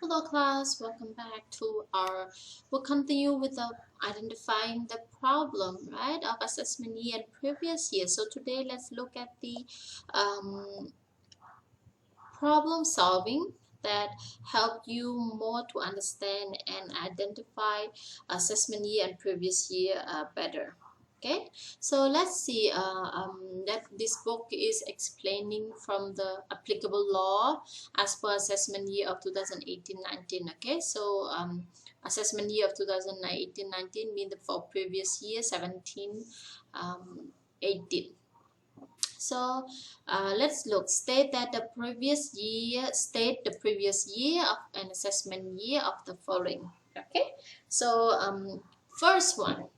Hello class, welcome back to we'll continue with the identifying the problem, right, of assessment year and previous year. So today let's look at the um, problem solving that help you more to understand and identify assessment year and previous year better. Okay, so let's see that this book is explaining from the applicable law as per assessment year of 2018-19. Okay, so assessment year of 2018-19 mean the for previous year 17-18. So let's look. State the previous year of an assessment year of the following. Okay. So first one,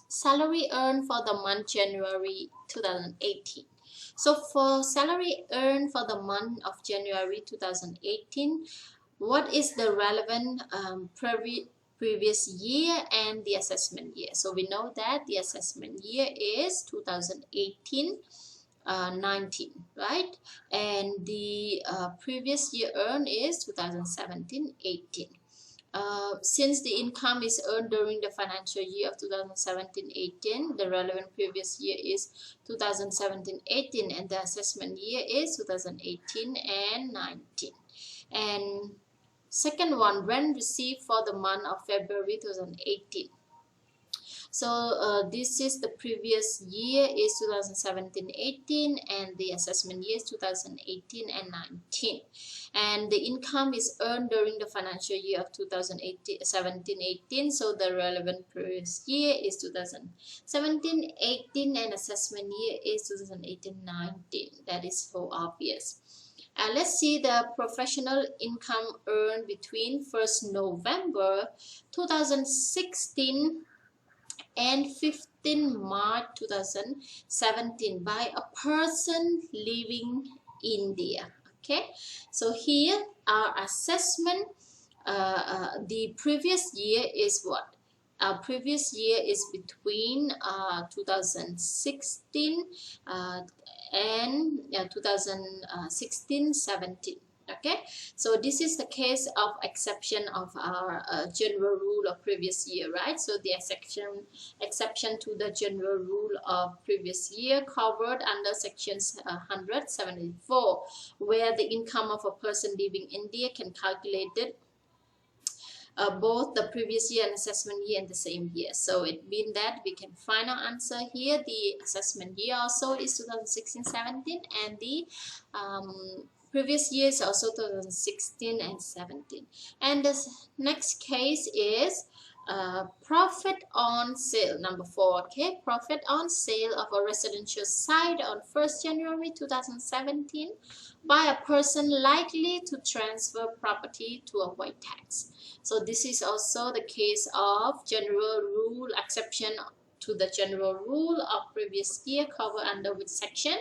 salary earned for the month January 2018. So for salary earned for the month of January 2018, what is the relevant previous year and the assessment year? So we know that the assessment year is 2018 19, right? And the previous year earned is 2017-18. Since the income is earned during the financial year of 2017-18, the relevant previous year is 2017-18 and the assessment year is 2018 and 19. And second one, rent received for the month of February 2018. So this is the previous year is 2017-18 and the assessment year is 2018 and 19. And the income is earned during the financial year of 2017-18. So the relevant previous year is 2017-18 and assessment year is 2018-19. That is so obvious. And let's see the professional income earned between 1st November 2016 and 15 March 2017 by a person living in India. Okay, so here our assessment, the previous year is what? Our previous year is between 2016 and 2016-17. Okay, so this is the case of exception of our general rule of previous year, right? So the exception to the general rule of previous year covered under sections 174, where the income of a person living in India can calculate it both the previous year and assessment year in the same year. So it means that we can find our answer here. The assessment year also is 2016-17 and the previous year is also 2016 and 17. And the next case is profit on sale, number 4. Okay, profit on sale of a residential site on 1st January 2017 by a person likely to transfer property to avoid tax. So this is also the case of general rule exception to the general rule of previous year covered under which section?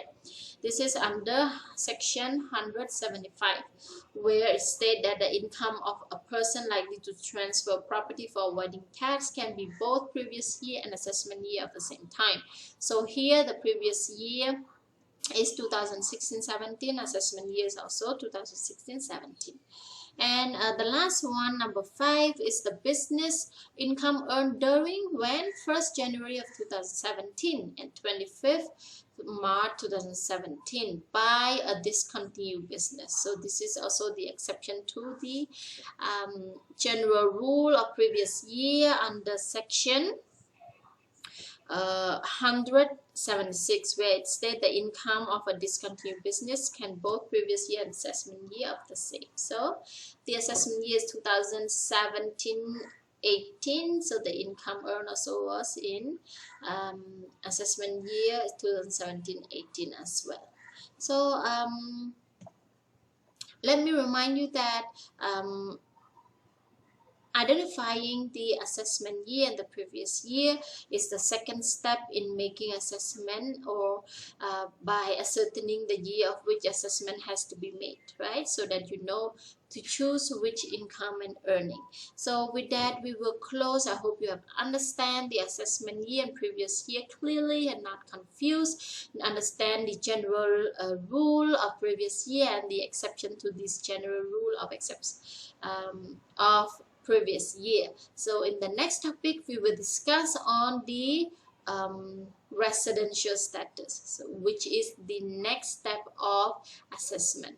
This is under section 175, where it states that the income of a person likely to transfer property for avoiding tax can be both previous year and assessment year at the same time. So here the previous year is 2016-17, assessment year is also 2016-17. And the last one, number 5, is the business income earned during when 1st January of 2017 and 25th March 2017 by a discontinued business. So this is also the exception to the general rule of previous year under section 176, where it states the income of a discontinued business can both previous year and assessment year of the same. So the assessment year is 2017-18, so the income earned also was in assessment year 2017-18 as well. So let me remind you that Identifying the assessment year and the previous year is the second step in making assessment, or by ascertaining the year of which assessment has to be made, right? So that you know to choose which income and earning. So with that, we will close. I hope you have understand the assessment year and previous year clearly and not confused, and understand the general rule of previous year and the exception to this general rule of previous year. So in the next topic, we will discuss on the residential status, so which is the next step of assessment.